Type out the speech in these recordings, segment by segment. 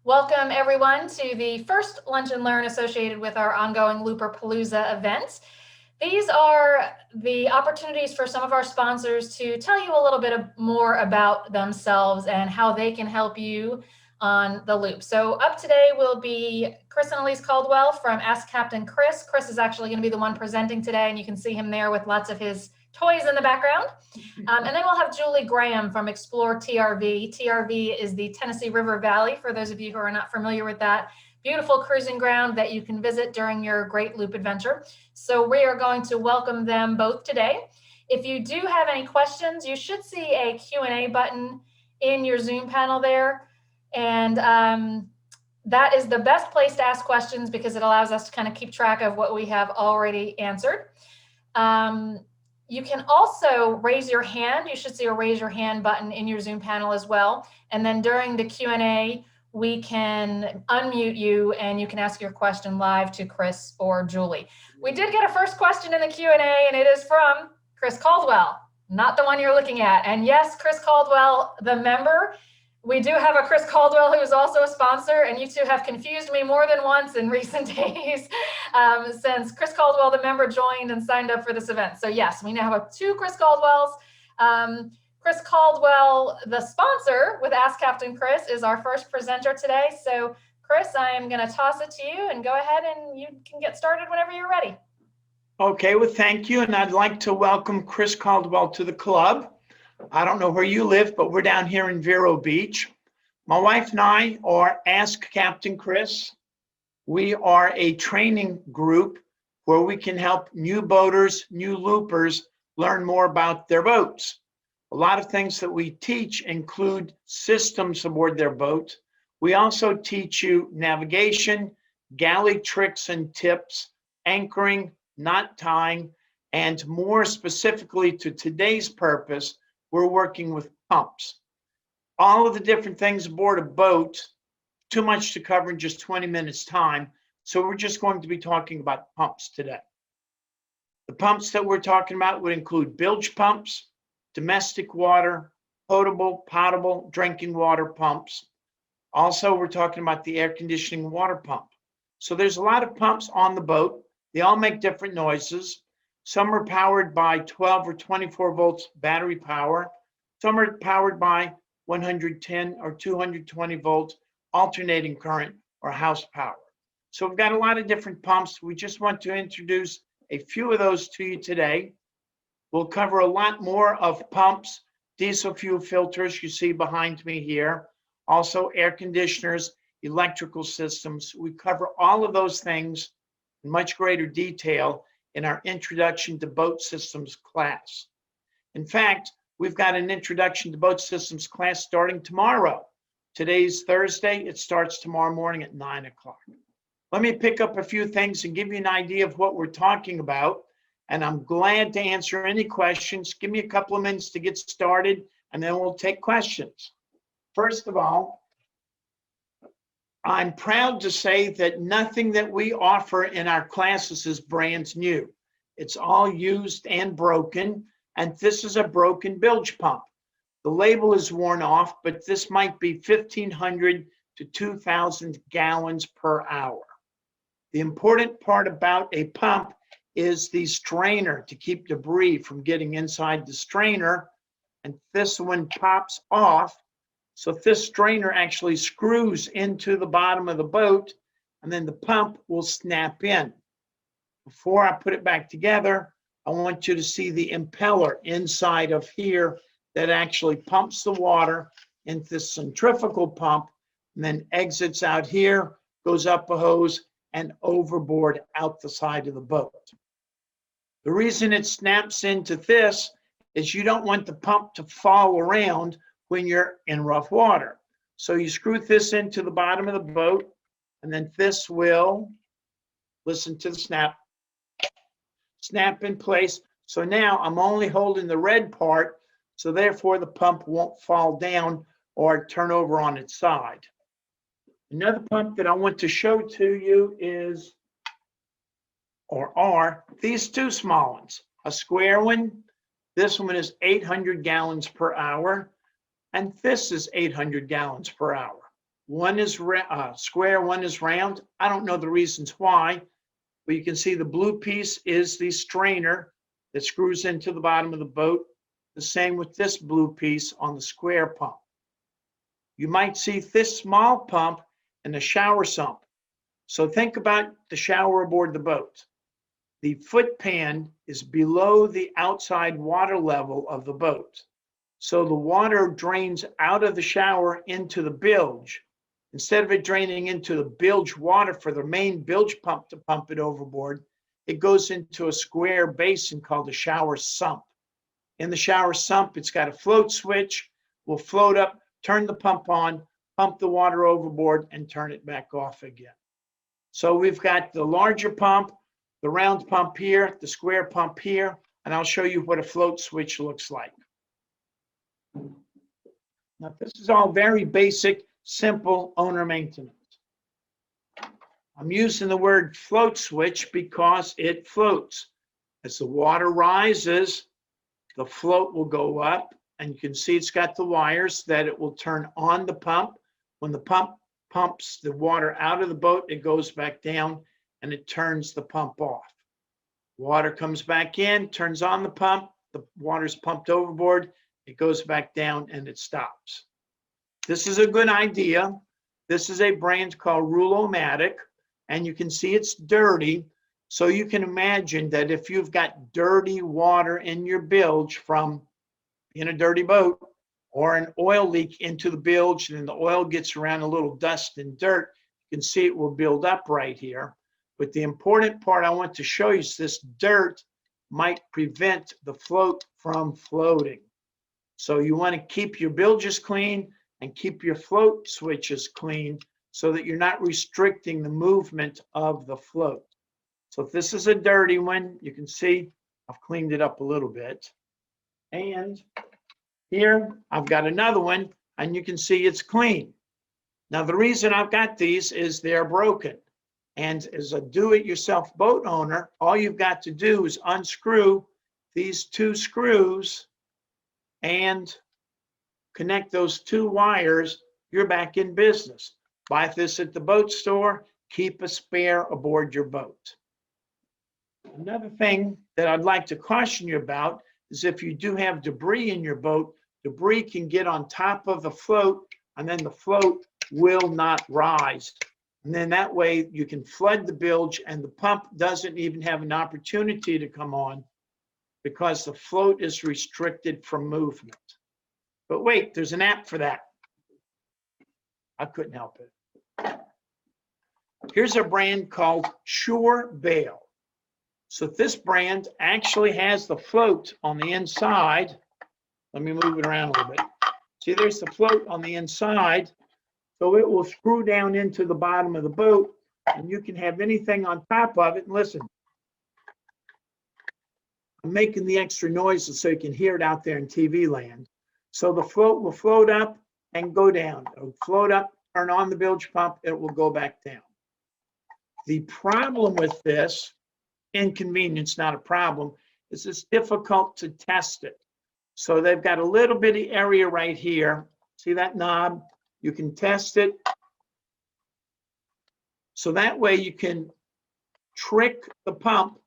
Welcome everyone to the first Lunch and Learn associated with our ongoing Looper-palooza event. These are the opportunities for some of our sponsors to tell you a little bit more about themselves and how they can help you on the loop. So up today will be Chris and Elise Caldwell from Ask Captain Chris. Chris is actually going to be the one presenting today, and you can see him there with lots of his toys in the background. And then we'll have Julie Graham from Explore TRV. TRV is the Tennessee River Valley, for those of you who are not familiar with that. Beautiful cruising ground that you can visit during your great loop adventure. So we are going to welcome them both today. If you do have any questions, you should see a Q&A button in your Zoom panel there. And that is the best place to ask questions because it allows us to kind of keep track of what we have already answered. You can also raise your hand. You should see a raise your hand button in your Zoom panel as well. And then during the Q&A, we can unmute you and you can ask your question live to Chris or Julie. We did get a first question in the Q&A, and it is from Chris Caldwell, not the one you're looking at. And yes, Chris Caldwell, the member. We do have a Chris Caldwell who is also a sponsor, and you two have confused me more than once in recent days since Chris Caldwell, the member, joined and signed up for this event. So yes, we now have two Chris Caldwells. Chris Caldwell, the sponsor with Ask Captain Chris, is our first presenter today. So Chris, I am going to toss it to you and go ahead and you can get started whenever you're ready. Okay, well, thank you. And I'd like to welcome Chris Caldwell to the club. I don't know where you live, but we're down here in Vero Beach. My wife and I are Ask Captain Chris. We are a training group where we can help new boaters, new loopers learn more about their boats. A lot of things that we teach include systems aboard their boat. We also teach you navigation, galley tricks and tips, anchoring, knot tying, and more specifically to today's purpose, we're working with pumps. All of the different things aboard a boat, too much to cover in just 20 minutes time. So we're just going to be talking about pumps today. The pumps that we're talking about would include bilge pumps, domestic water, potable drinking water pumps. Also, we're talking about the air conditioning water pump. So there's a lot of pumps on the boat. They all make different noises. Some are powered by 12 or 24 volts battery power. Some are powered by 110 or 220 volts alternating current or house power. So we've got a lot of different pumps. We just want to introduce a few of those to you today. We'll cover a lot more of pumps, diesel fuel filters you see behind me here, also air conditioners, electrical systems. We cover all of those things in much greater detail in our Introduction to Boat Systems class. In fact, we've got an Introduction to Boat Systems class starting tomorrow. Today's Thursday, it starts tomorrow morning at 9 o'clock. Let me pick up a few things and give you an idea of what we're talking about, and I'm glad to answer any questions. Give me a couple of minutes to get started, and then we'll take questions. First of all, I'm proud to say that nothing that we offer in our classes is brand new. It's all used and broken, and this is a broken bilge pump. The label is worn off, but this might be 1,500 to 2,000 gallons per hour. The important part about a pump is the strainer to keep debris from getting inside the strainer, and this one pops off. So this strainer actually screws into the bottom of the boat, and then the pump will snap in. Before I put it back together, I want you to see the impeller inside of here that actually pumps the water into the centrifugal pump, and then exits out here, goes up a hose, and overboard out the side of the boat. The reason it snaps into this is you don't want the pump to fall around when you're in rough water. So you screw this into the bottom of the boat, and then this will, listen to the snap in place. So now I'm only holding the red part, so therefore the pump won't fall down or turn over on its side. Another pump that I want to show to you is, or are, these two small ones. A square one, this one is 800 gallons per hour. And this is 800 gallons per hour. One is square, one is round. I don't know the reasons why, but you can see the blue piece is the strainer that screws into the bottom of the boat. The same with this blue piece on the square pump. You might see this small pump in the shower sump. So think about the shower aboard the boat. The foot pan is below the outside water level of the boat. So the water drains out of the shower into the bilge. Instead of it draining into the bilge water for the main bilge pump to pump it overboard, it goes into a square basin called a shower sump. In the shower sump, it's got a float switch. We'll float up, turn the pump on, pump the water overboard, and turn it back off again. So we've got the larger pump, the round pump here, the square pump here, and I'll show you what a float switch looks like. Now, this is all very basic, simple owner maintenance. I'm using the word float switch because it floats. As the water rises, the float will go up, and you can see it's got the wires that it will turn on the pump. When the pump pumps the water out of the boat, it goes back down and it turns the pump off. Water comes back in, turns on the pump, the water's pumped overboard, it goes back down and it stops. This is a good idea. This is a brand called Looper-palooza, and you can see it's dirty. So you can imagine that if you've got dirty water in your bilge from in a dirty boat, or an oil leak into the bilge, and then the oil gets around a little dust and dirt, you can see it will build up right here. But the important part I want to show you is this dirt might prevent the float from floating. So you want to keep your bilges clean and keep your float switches clean so that you're not restricting the movement of the float. So if this is a dirty one, you can see I've cleaned it up a little bit. And here I've got another one, and you can see it's clean. Now the reason I've got these is they're broken. And as a do-it-yourself boat owner, all you've got to do is unscrew these two screws and connect those two wires. You're back in business. Buy this at the boat store, keep a spare aboard your boat. Another thing that I'd like to caution you about is if you do have debris in your boat, debris can get on top of the float, and then the float will not rise. And then that way you can flood the bilge, and the pump doesn't even have an opportunity to come on because the float is restricted from movement. But wait, there's an app for that. I couldn't help it. Here's a brand called Sure Bail. So this brand actually has the float on the inside. Let me move it around a little bit. See, there's the float on the inside. So it will screw down into the bottom of the boat, and you can have anything on top of it. And listen, I'm making the extra noises so you can hear it out there in TV land. So the float will float up and go down. It'll float up, turn on the bilge pump, it will go back down. The problem with this, inconvenience, not a problem, is it's difficult to test it. So they've got a little bitty area right here. See that knob? You can test it. So that way you can trick the pump,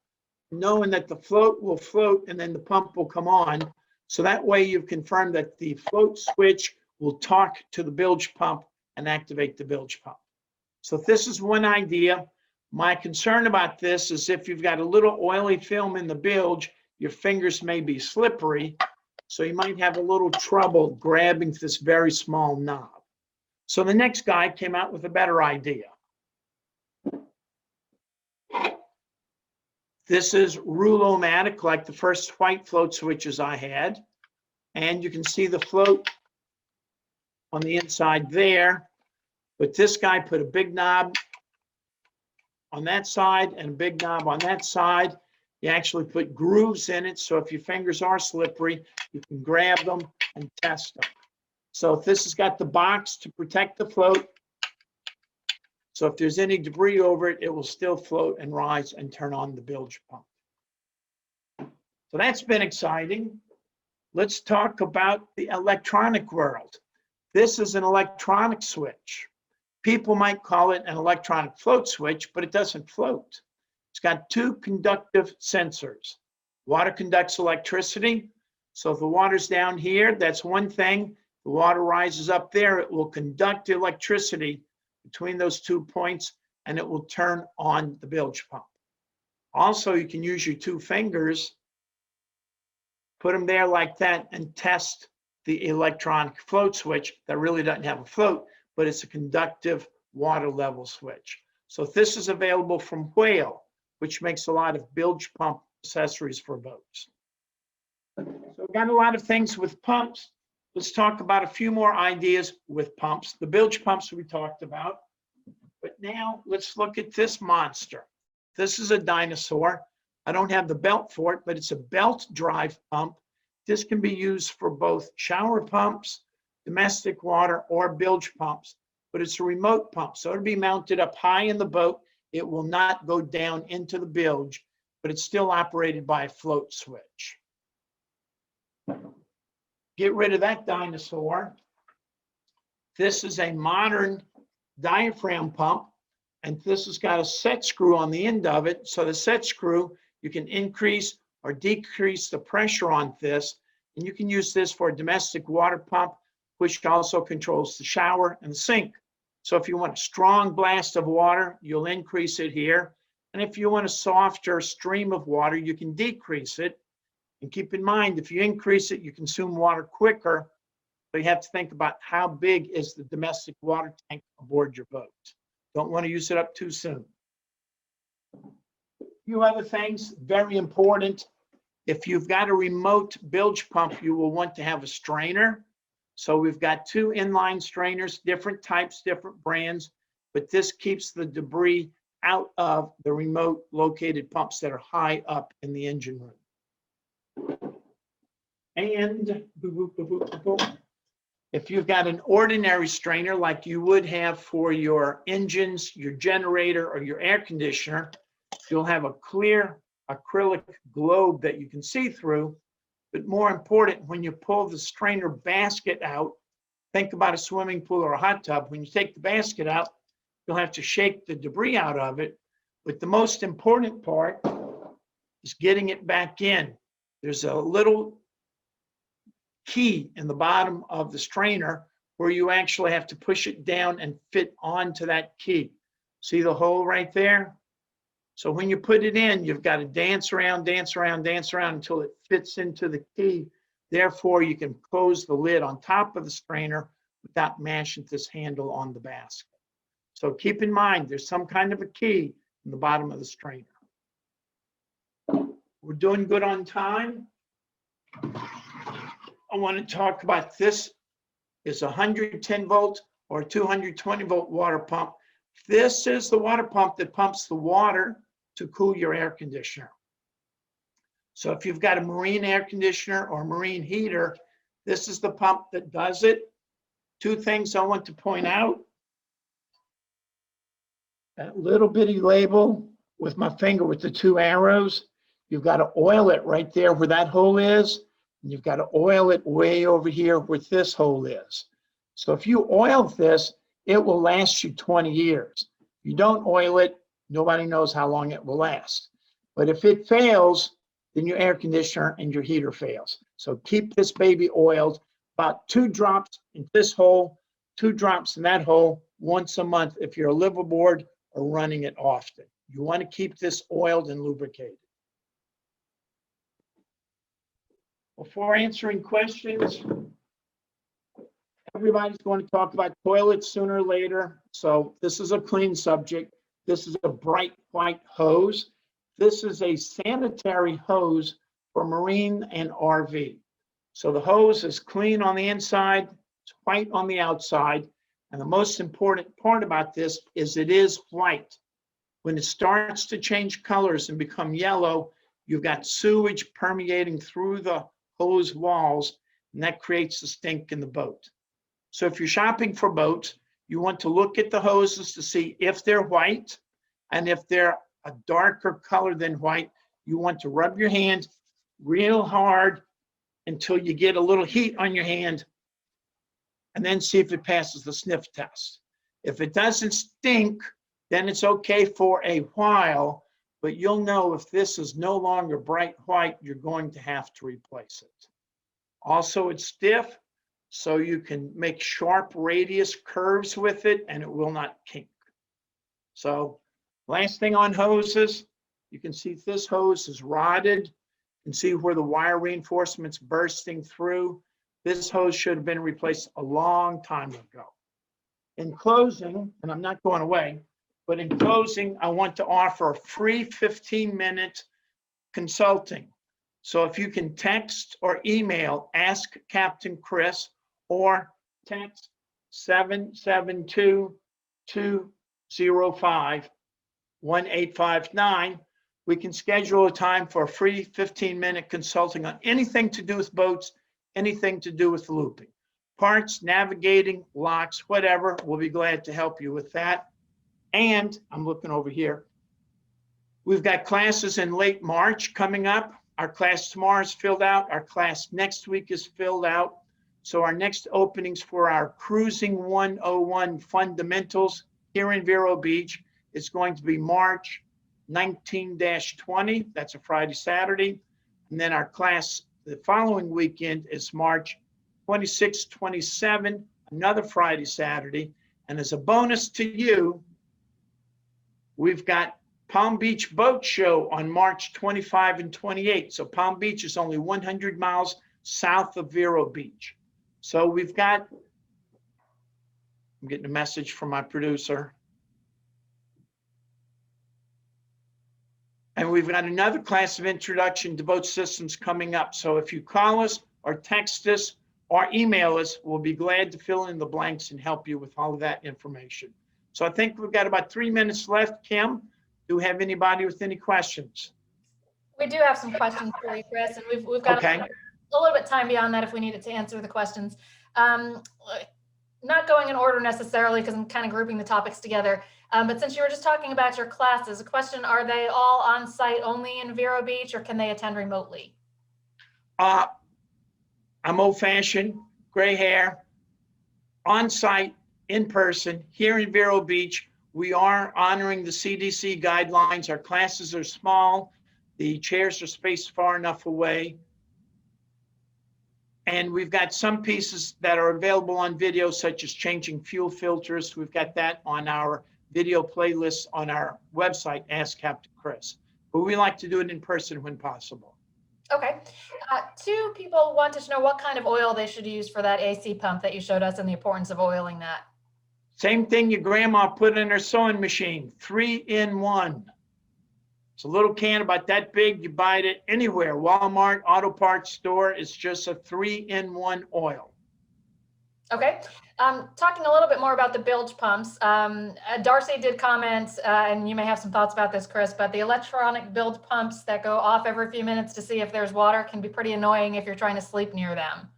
knowing that the float will float and then the pump will come on. So that way you've confirmed that the float switch will talk to the bilge pump and activate the bilge pump. So this is one idea. My concern about this is if you've got a little oily film in the bilge, your fingers may be slippery. So you might have a little trouble grabbing this very small knob. So the next guy came out with a better idea. This is Looper-palooza, like the first white float switches I had. And you can see the float on the inside there. But this guy put a big knob on that side and a big knob on that side. You actually put grooves in it, so if your fingers are slippery, you can grab them and test them. So if this has got the box to protect the float, so if there's any debris over it, it will still float and rise and turn on the bilge pump. So that's been exciting. Let's talk about the electronic world. This is an electronic switch. People might call it an electronic float switch, but it doesn't float. It's got two conductive sensors. Water conducts electricity. So if the water's down here, that's one thing. The water rises up there, it will conduct electricity between those 2 points, and it will turn on the bilge pump. Also, you can use your 2 fingers, put them there like that, and test the electronic float switch that really doesn't have a float, but it's a conductive water level switch. So this is available from Whale, which makes a lot of bilge pump accessories for boats. So we've got a lot of things with pumps. Let's talk about a few more ideas with pumps. The bilge pumps we talked about, but now let's look at this monster. This is a dinosaur. I don't have the belt for it, but it's a belt drive pump. This can be used for both shower pumps, domestic water, or bilge pumps, but it's a remote pump. So it'll be mounted up high in the boat. It will not go down into the bilge, but it's still operated by a float switch. Get rid of that dinosaur. This is a modern diaphragm pump, and this has got a set screw on the end of it. So the set screw, you can increase or decrease the pressure on this, and you can use this for a domestic water pump, which also controls the shower and the sink. So if you want a strong blast of water, you'll increase it here. And if you want a softer stream of water, you can decrease it. And keep in mind, if you increase it, you consume water quicker. So you have to think about how big is the domestic water tank aboard your boat. Don't want to use it up too soon. A few other things, very important. If you've got a remote bilge pump, you will want to have a strainer. So we've got 2 inline strainers, different types, different brands, but this keeps the debris out of the remote located pumps that are high up in the engine room. And if you've got an ordinary strainer like you would have for your engines, your generator, or your air conditioner, you'll have a clear acrylic globe that you can see through. But more important, when you pull the strainer basket out, think about a swimming pool or a hot tub. When you take the basket out, you'll have to shake the debris out of it. But the most important part is getting it back in. There's a little key in the bottom of the strainer where you actually have to push it down and fit onto that key. See the hole right there? So when you put it in, you've got to dance around, dance around, dance around until it fits into the key. Therefore, you can close the lid on top of the strainer without mashing this handle on the basket. So keep in mind, there's some kind of a key in the bottom of the strainer. We're doing good on time. I want to talk about this is a 110 volt or 220 volt water pump. This is the water pump that pumps the water to cool your air conditioner. So if you've got a marine air conditioner or marine heater, this is the pump that does it. 2 things I want to point out. That little bitty label with my finger with the 2 arrows, you've got to oil it right there where that hole is. And you've got to oil it way over here where this hole is. So if you oil this, it will last you 20 years. If you don't oil it, nobody knows how long it will last. But if it fails, then your air conditioner and your heater fails. So keep this baby oiled. About 2 drops in this hole, 2 drops in that hole once a month if you're a liveaboard or running it often. You want to keep this oiled and lubricated. Before answering questions, everybody's going to talk about toilets sooner or later. So this is a clean subject. This is a bright white hose. This is a sanitary hose for marine and RV. So the hose is clean on the inside, it's white on the outside. And the most important part about this is it is white. When it starts to change colors and become yellow, you've got sewage permeating through the hose walls, and that creates the stink in the boat. So if you're shopping for boats, you want to look at the hoses to see if they're white, and if they're a darker color than white, you want to rub your hand real hard until you get a little heat on your hand, and then see if it passes the sniff test. If it doesn't stink, then it's okay for a while, but you'll know if this is no longer bright white, you're going to have to replace it. Also, it's stiff, so you can make sharp radius curves with it and it will not kink. So last thing on hoses, you can see this hose is rotted. You can see where the wire reinforcement's bursting through. This hose should have been replaced a long time ago. In closing, and I'm not going away, but in closing, I want to offer a free 15-minute consulting. So if you can text or email Ask Captain Chris or text 772-205-1859, we can schedule a time for a free 15-minute consulting on anything to do with boats, anything to do with looping. Parts, navigating, locks, whatever, we'll be glad to help you with that. And I'm looking over here. We've got classes in late March coming up. Our class tomorrow is filled out. Our class next week is filled out. So our next openings for our Cruising 101 Fundamentals here in Vero Beach is going to be March 19-20. That's a Friday, Saturday. And then our class the following weekend is March 26, 27, another Friday, Saturday. And as a bonus to you, we've got Palm Beach Boat Show on March 25 and 28. So Palm Beach is only 100 miles south of Vero Beach. So we've got, I'm getting a message from my producer. And we've got another class of introduction to boat systems coming up. So if you call us or text us or email us, we'll be glad to fill in the blanks and help you with all of that information. So I think we've got about 3 minutes left. Kim, do we have anybody with any questions? We do have some questions for you, Chris, and we've got a little bit time beyond that if we needed to answer the questions. Not going in order necessarily because I'm kind of grouping the topics together. But since you were just talking about your classes, a question, are they all on site only in Vero Beach or can they attend remotely? I'm old fashioned, gray hair, on site, in person, here in Vero Beach. We are honoring the CDC guidelines. Our classes are small. The chairs are spaced far enough away. And we've got some pieces that are available on video, such as changing fuel filters. We've got that on our video playlist on our website, Ask Captain Chris. But we like to do it in person when possible. Okay. Two people wanted to know what kind of oil they should use for that AC pump that you showed us and the importance of oiling that. Same thing your grandma put in her sewing machine, 3-in-1. It's a little can about that big. You buy it anywhere, Walmart, auto parts store. It's just a 3-in-1 oil. Okay. Talking a little bit more about the bilge pumps. Darcy did comment, and you may have some thoughts about this, Chris, but the electronic bilge pumps that go off every few minutes to see if there's water can be pretty annoying if you're trying to sleep near them.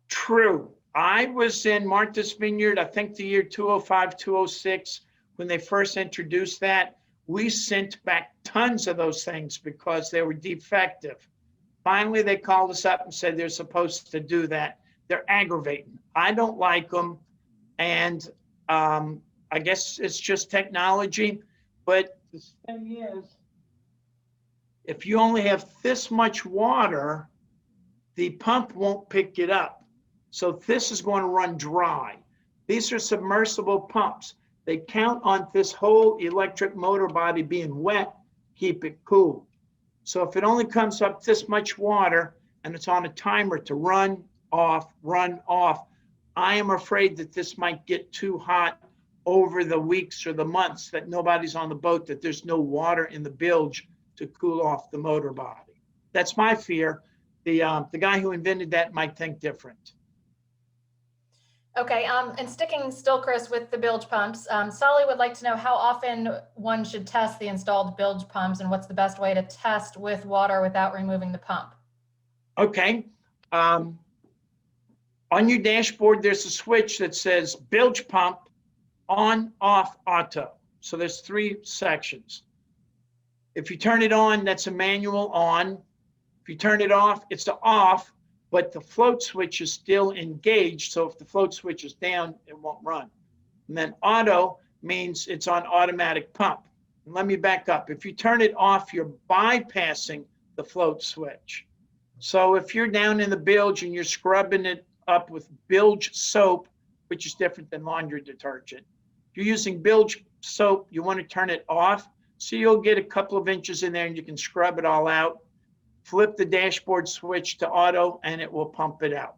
True. I was in Martha's Vineyard, I think the year 205, 206, when they first introduced that. We sent back tons of those things because they were defective. Finally, they called us up and said they're supposed to do that. They're aggravating. I don't like them. And I guess it's just technology. But the thing is, if you only have this much water, the pump won't pick it up. So this is going to run dry. These are submersible pumps. They count on this whole electric motor body being wet, keep it cool. So if it only comes up this much water and it's on a timer to run off, I am afraid that this might get too hot over the weeks or the months that nobody's on the boat, that there's no water in the bilge to cool off the motor body. That's my fear. The guy who invented that might think different. Okay, and sticking still, Chris, with the bilge pumps, Solly would like to know how often one should test the installed bilge pumps and what's the best way to test with water without removing the pump. Okay. On your dashboard, there's a switch that says bilge pump on, off, auto. So there's 3 sections. If you turn it on, that's a manual on. If you turn it off, it's the off. But the float switch is still engaged. So if the float switch is down, it won't run. And then auto means it's on automatic pump. And let me back up. If you turn it off, you're bypassing the float switch. So if you're down in the bilge and you're scrubbing it up with bilge soap, which is different than laundry detergent, if you're using bilge soap, you want to turn it off. So you'll get a couple of inches in there and you can scrub it all out. Flip the dashboard switch to auto and it will pump it out.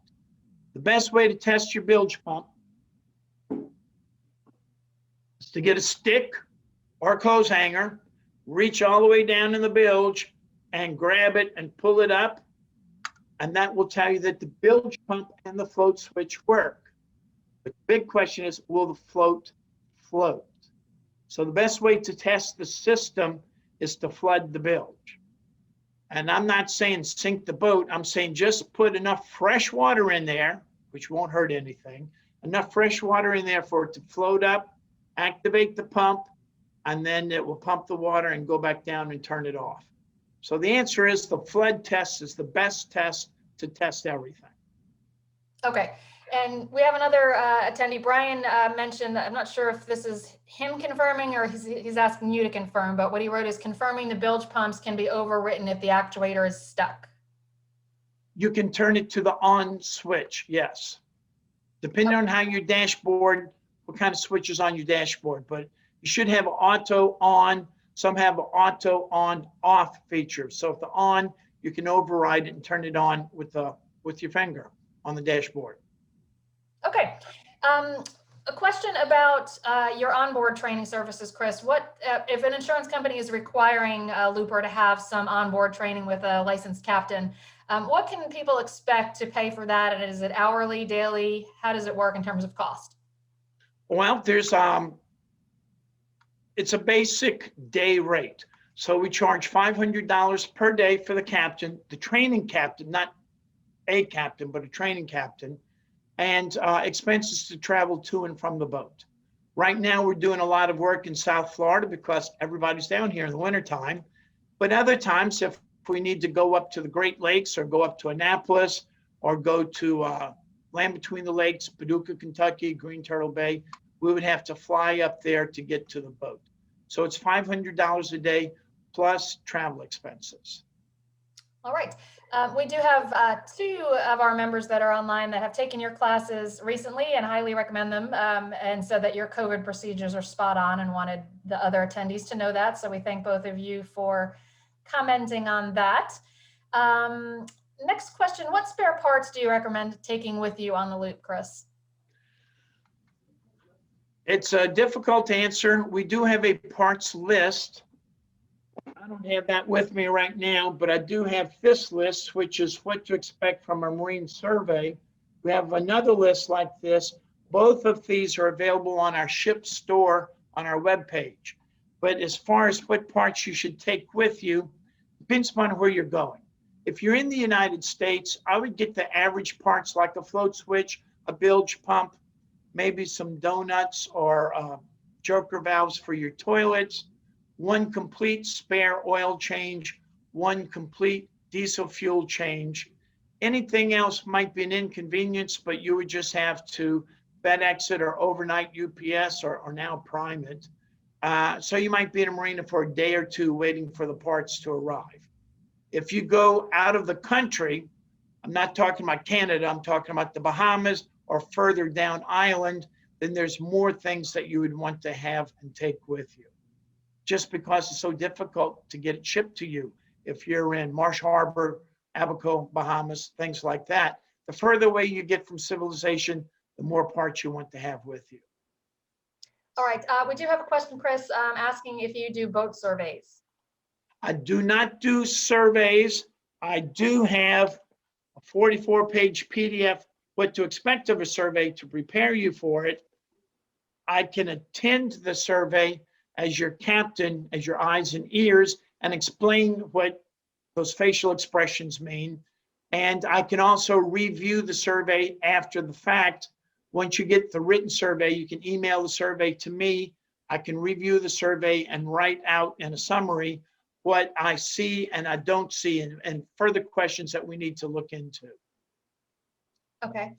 The best way to test your bilge pump is to get a stick or a clothes hanger, reach all the way down in the bilge and grab it and pull it up. And that will tell you that the bilge pump and the float switch work. But the big question is, will the float float? So the best way to test the system is to flood the bilge. And I'm not saying sink the boat. I'm saying just put enough fresh water in there, which won't hurt anything, enough fresh water in there for it to float up, activate the pump, and then it will pump the water and go back down and turn it off. So the answer is the flood test is the best test to test everything. Okay. And we have another attendee. Brian mentioned, I'm not sure if this is him confirming or he's asking you to confirm, but what he wrote is confirming the bilge pumps can be overwritten if the actuator is stuck. You can turn it to the on switch, yes. Depending on how your dashboard, what kind of switch is on your dashboard, but you should have auto on. Some have an auto on off feature. So if the on, you can override it and turn it on with your finger on the dashboard. Okay. A question about your onboard training services, Chris. What if an insurance company is requiring Looper to have some onboard training with a licensed captain? What can people expect to pay for that? And is it hourly, daily? How does it work in terms of cost? Well, there's it's a basic day rate. So we charge $500 per day for the captain, the training captain, not a captain, but a training captain, and expenses to travel to and from the boat. Right now, we're doing a lot of work in South Florida because everybody's down here in the wintertime. But other times, if we need to go up to the Great Lakes or go up to Annapolis or go to Land Between the Lakes, Paducah, Kentucky, Green Turtle Bay, we would have to fly up there to get to the boat. So it's $500 a day plus travel expenses. All right. We do have 2 of our members that are online that have taken your classes recently and highly recommend them, and said that your COVID procedures are spot on and wanted the other attendees to know that. So we thank both of you for commenting on that. Next question, what spare parts do you recommend taking with you on the Loop, Chris? It's difficult to answer. We do have a parts list. I don't have that with me right now, but I do have this list, which is what to expect from a marine survey. We have another list like this. Both of these are available on our ship store on our webpage. But as far as what parts you should take with you, depends upon where you're going. If you're in the United States, I would get the average parts like a float switch, a bilge pump, maybe some donuts or joker valves for your toilets, 1 complete spare oil change, 1 complete diesel fuel change. Anything else might be an inconvenience, but you would just have to FedEx it or overnight UPS or now Prime it. So you might be in a marina for a day or 2 waiting for the parts to arrive. If you go out of the country, I'm not talking about Canada, I'm talking about the Bahamas or further down island, then there's more things that you would want to have and take with you. Just because it's so difficult to get it shipped to you. If you're in Marsh Harbor, Abaco, Bahamas, things like that, the further away you get from civilization, the more parts you want to have with you. All right, we do have a question, Chris, asking if you do boat surveys. I do not do surveys. I do have a 44-page PDF, what to expect of a survey to prepare you for it. I can attend the survey as your captain, as your eyes and ears, and explain what those facial expressions mean. And I can also review the survey after the fact. Once you get the written survey, you can email the survey to me. I can review the survey and write out in a summary what I see and I don't see, and further questions that we need to look into. Okay.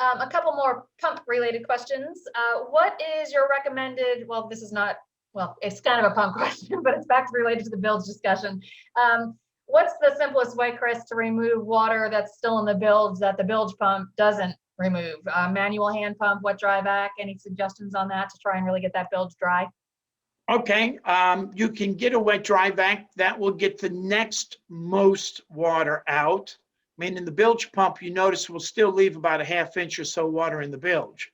A couple more pump related questions. What is your recommended, well, this is not, well, it's kind of a pump question, but it's back related to the bilge discussion. What's the simplest way, Chris, to remove water that's still in the bilge that the bilge pump doesn't remove? Manual hand pump, wet dry vac, any suggestions on that to try and really get that bilge dry? Okay, you can get a wet dry vac that will get the next most water out. Meaning the bilge pump, you notice, will still leave about a ½ inch or so water in the bilge.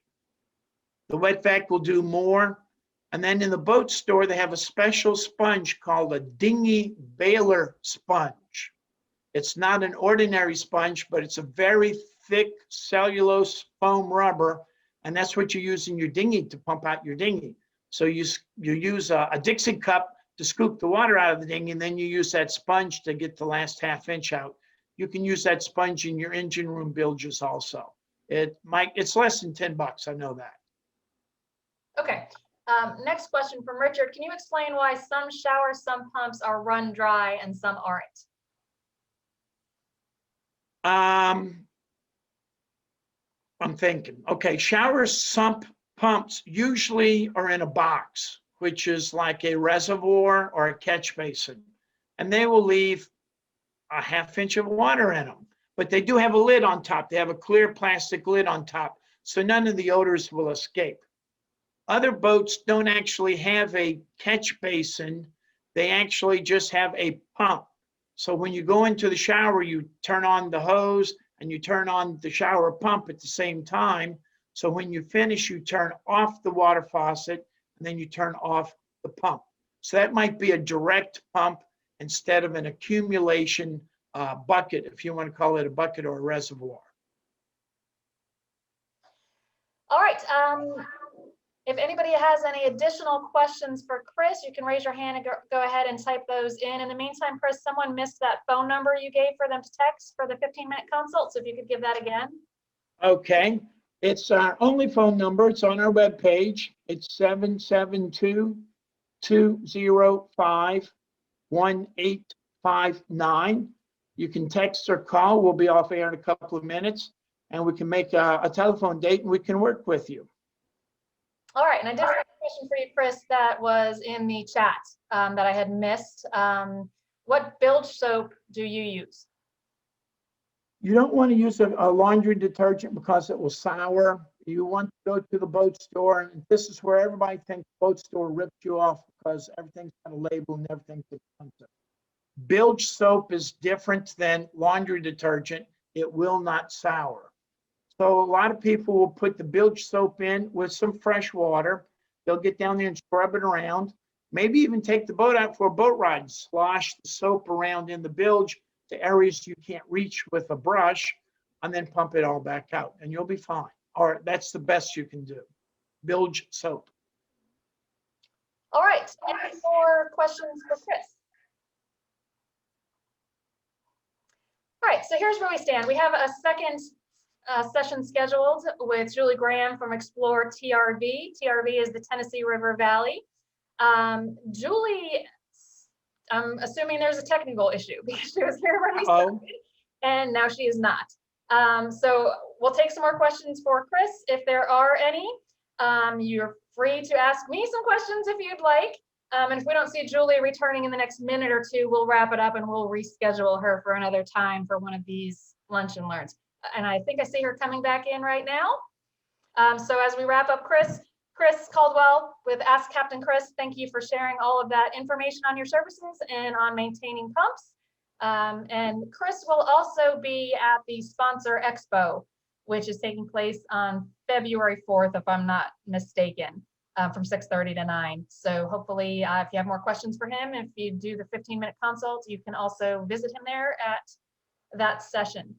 The wet vac will do more. And then in the boat store, they have a special sponge called a dinghy baler sponge. It's not an ordinary sponge, but it's a very thick cellulose foam rubber. And that's what you use in your dinghy to pump out your dinghy. So you use a Dixie cup to scoop the water out of the dinghy, and then you use that sponge to get the last ½ inch out. You can use that sponge in your engine room bilges also. It's less than $10, I know that. Okay. Next question from Richard. Can you explain why some shower sump pumps are run dry and some aren't? I'm thinking. Okay, shower sump pumps usually are in a box, which is like a reservoir or a catch basin, and they will leave a ½ inch of water in them, but they do have a lid on top. They have a clear plastic lid on top, so none of the odors will escape. Other boats don't actually have a catch basin. They actually just have a pump. So when you go into the shower, you turn on the hose and you turn on the shower pump at the same time. So when you finish, you turn off the water faucet and then you turn off the pump. So that might be a direct pump instead of an accumulation bucket, if you want to call it a bucket or a reservoir. All right. If anybody has any additional questions for Chris, you can raise your hand and go ahead and type those in. In the meantime, Chris, someone missed that phone number you gave for them to text for the 15-minute consult. So if you could give that again. Okay. It's our only phone number. It's on our webpage. It's 772-205-1859. You can text or call. We'll be off air in a couple of minutes, and we can make a telephone date and we can work with you. All right, and I did have a question for you, Chris, that was in the chat that I had missed. What bilge soap do you use? You don't want to use a laundry detergent because it will sour. You want to go to the boat store, and this is where everybody thinks boat store rips you off because everything's got a label and everything's expensive. Bilge soap is different than laundry detergent. It will not sour. So a lot of people will put the bilge soap in with some fresh water. They'll get down there and scrub it around. Maybe even take the boat out for a boat ride and slosh the soap around in the bilge to areas you can't reach with a brush, and then pump it all back out, and you'll be fine. Or that's the best you can do. Bilge soap. All right, any more questions for Chris? All right, so here's where we stand. We have a second session scheduled with Julie Graham from Explore TRV. TRV is the Tennessee River Valley. Julie, I'm assuming there's a technical issue because she was here when we started, and now she is not. So we'll take some more questions for Chris if there are any. You're free to ask me some questions if you'd like. And if we don't see Julie returning in the next minute or two, we'll wrap it up and we'll reschedule her for another time for one of these lunch and learns. And I think I see her coming back in right now. So as we wrap up, Chris Caldwell with Ask Captain Chris, thank you for sharing all of that information on your services and on maintaining pumps. And Chris will also be at the Sponsor Expo, which is taking place on February 4th, if I'm not mistaken, from 6:30 to 9. So hopefully, if you have more questions for him, if you do the 15-minute consult, you can also visit him there at that session.